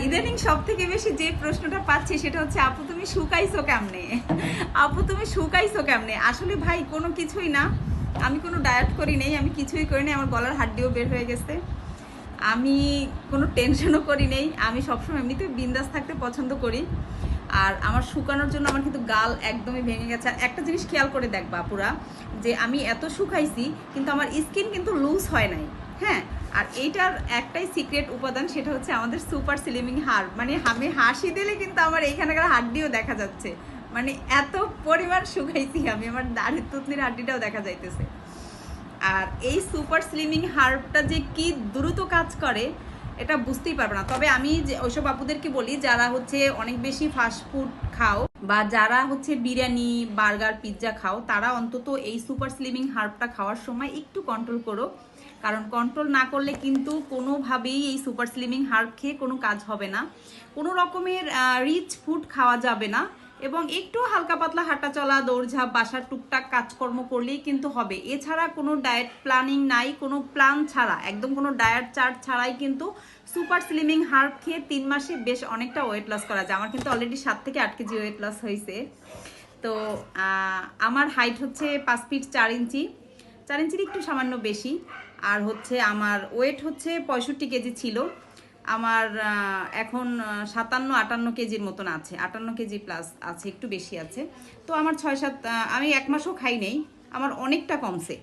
ইদানিং সব থেকে বেশি যে প্রশ্নটা পাচ্ছি সেটা হচ্ছে আপু তুমি শুকাইছো কেমনে, আপু তুমি শুকাইছো কেমনে। আসলে ভাই কোনো কিছুই না, আমি কোনো ডায়েট করি নেই, আমি কিছুই করি নাই, আমার গলার হাড্ডিও বের হয়ে গেছে, আমি কোনো টেনশনও করি নেই, আমি সবসময় এমনিতে বিন্দাস থাকতে পছন্দ করি। আর আমার শুকানোর জন্য আমার কিন্তু গাল একদমই ভেঙে গেছে। আর একটা জিনিস খেয়াল করে দেখবা পুরা, যে আমি এত শুকাইছি কিন্তু আমার স্কিন কিন্তু লুজ হয় নাই। হ্যাঁ, আর এইটার একটাই সিক্রেট উপাদান, সেটা হচ্ছে আমাদের সুপার স্লিমিং হার্ব। মানে আমি হাসি দিলে কিন্তু আমার এইখানকার হাড্ডিও দেখা যাচ্ছে, মানে এত পরিমাণ শুকাইছি আমি, আমার দাড়ির তুতনির হাড্ডিটাও দেখা যাইতেছে। আর এই সুপার স্লিমিং হার্বটা যে কি দ্রুত কাজ করে এটা বুঝতেই পারবে না। তবে আমি যে ওইসব আপুদেরকে বলি যারা হচ্ছে অনেক বেশি ফাস্টফুড খাও বা যারা হচ্ছে বিরিয়ানি বার্গার পিৎজা খাও, তারা অন্তত এই সুপার স্লিমিং হার্বটা খাওয়ার সময় একটু কন্ট্রোল করো, কারণ কন্ট্রোল না করলে কিন্তু কোনোভাবেই এই সুপার স্লিমিং হার্ব খেয়ে কোনো কাজ হবে না। কোনো রকমের রিচ ফুড খাওয়া যাবে না, এবং একটু হালকা পাতলা হাঁটা চলা দৌড়ঝাঁপ বাসার টুকটাক কাজকর্ম করলেই কিন্তু হবে। এছাড়া কোনো ডায়েট প্ল্যানিং নাই, কোনো প্ল্যান ছাড়া, একদম কোনো ডায়েট চার্ট ছাড়াই কিন্তু সুপার স্লিমিং হার্ব খেয়ে 3 মাসে বেশ অনেকটা ওয়েট লস করা যায়। আমার কিন্তু অলরেডি 7 থেকে 8 কেজি ওয়েট লস হয়েছে। তো আমার হাইট হচ্ছে 5 ফিট 4 ইঞ্চি, 4 ইঞ্চির একটু সামান্য বেশি। আর হচ্ছে আমার ওয়েট হচ্ছে 65 কেজি ছিল, আমার এখন 57-58 কেজির মতন আছে, 58 কেজি প্লাস আছে, একটু বেশি আছে। তো আমার 6-7 আমি 1 মাসও খাই নেই, আমার অনেকটা কমছে।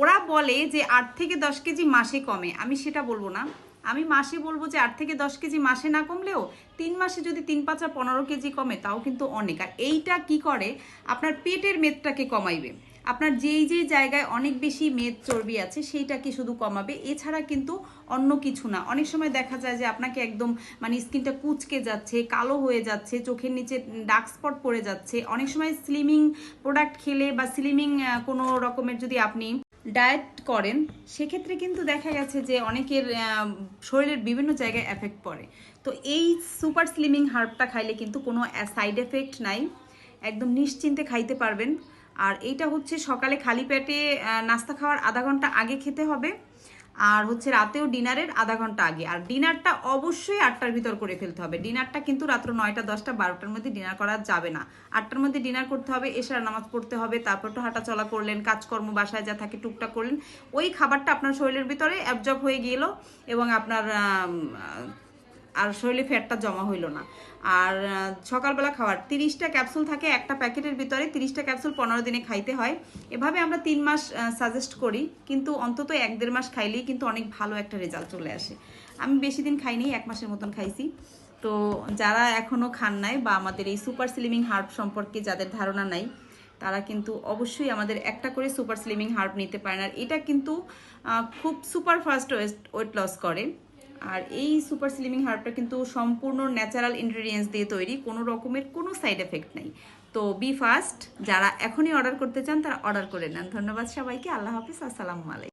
ওরা বলে যে 8 থেকে 10 কেজি মাসে কমে, আমি সেটা বলবো না, আমি মাসে বলবো যে 8 থেকে 10 কেজি মাসে না কমলেও 3 মাসে যদি 3-5 আর 15 কেজি কমে তাও কিন্তু অনেক। আর এইটা কি করে, আপনার পেটের মেদটাকে কমাইবে, আপনার যেই যেই জায়গায় অনেক বেশি মেদ চর্বি আছে সেইটাকে শুধু কমাবে, এছাড়া কিন্তু অন্য কিছু না। অনেক সময় দেখা যায় যে আপনাকে একদম মানে স্কিনটা কুচকে যাচ্ছে, কালো হয়ে যাচ্ছে, চোখের নিচে ডার্ক স্পট পড়ে যাচ্ছে। অনেক সময় স্লিমিং প্রোডাক্ট খেলে বা স্লিমিং কোনো রকমের যদি আপনি ডায়েট করেন সেক্ষেত্রে কিন্তু দেখা গেছে যে অনেকের শরীরের বিভিন্ন জায়গায় এফেক্ট পড়ে। তো এই সুপার স্লিমিং হার্বটা খাইলে কিন্তু কোনো সাইড এফেক্ট নাই, একদম নিশ্চিন্তে খাইতে পারবেন। আর এইটা হচ্ছে সকালে খালি পেটে নাস্তা খাওয়ার আধা ঘন্টা আগে খেতে হবে, আর হচ্ছে রাতেও ডিনারের আধা ঘন্টা আগে। আর ডিনারটা অবশ্যই 8টার ভিতর করে ফেলতে হবে, ডিনারটা কিন্তু রাত্র 9টা 10টা 12টার মধ্যে ডিনার করা যাবে না। 8টার মধ্যে ডিনার করতে হবে, এশার নামাজ পড়তে হবে, তারপর তো হাঁটা চলা করলেন, কাজকর্ম বাসায় যা থাকে টুকটাক করলেন, ওই খাবারটা আপনার শরীরের ভিতরে অ্যাবজর্ব হয়ে গেল এবং আপনার আর শরীরে ফ্যাটটা জমা হইল না। আর সকালবেলা খাওয়ার 30টা ক্যাপসুল থাকে একটা প্যাকেটের ভিতরে, 30টা ক্যাপসুল 15 দিনে খাইতে হয়। এভাবে আমরা 3 মাস সাজেস্ট করি, কিন্তু অন্তত 1-1.5 মাস খাইলেই কিন্তু অনেক ভালো একটা রেজাল্ট চলে আসে। আমি বেশি দিন খাইনি, 1 মাসের মতন খাইছি। তো যারা এখনও খান নাই বা আমাদের এই সুপার স্লিমিং হার্ব সম্পর্কে যাদের ধারণা নাই, তারা কিন্তু অবশ্যই আমাদের একটা করে সুপার স্লিমিং হার্ব নিতে পারেন। আর এটা কিন্তু খুব সুপার ফাস্ট ওয়েট লস করে। আর এই সুপার স্লিমিং হার্বটা কিন্তু সম্পূর্ণ ন্যাচারাল ইনগ্রেডিয়েন্টস দিয়ে তৈরি, কোনো রকমের কোনো সাইড এফেক্ট নেই। তো বি ফাস্ট, যারা এখনই অর্ডার করতে চান তারা অর্ডার করে নেন। ধন্যবাদ সবাইকে, আল্লাহ হাফিজ, আসসালামু আলাইকুম।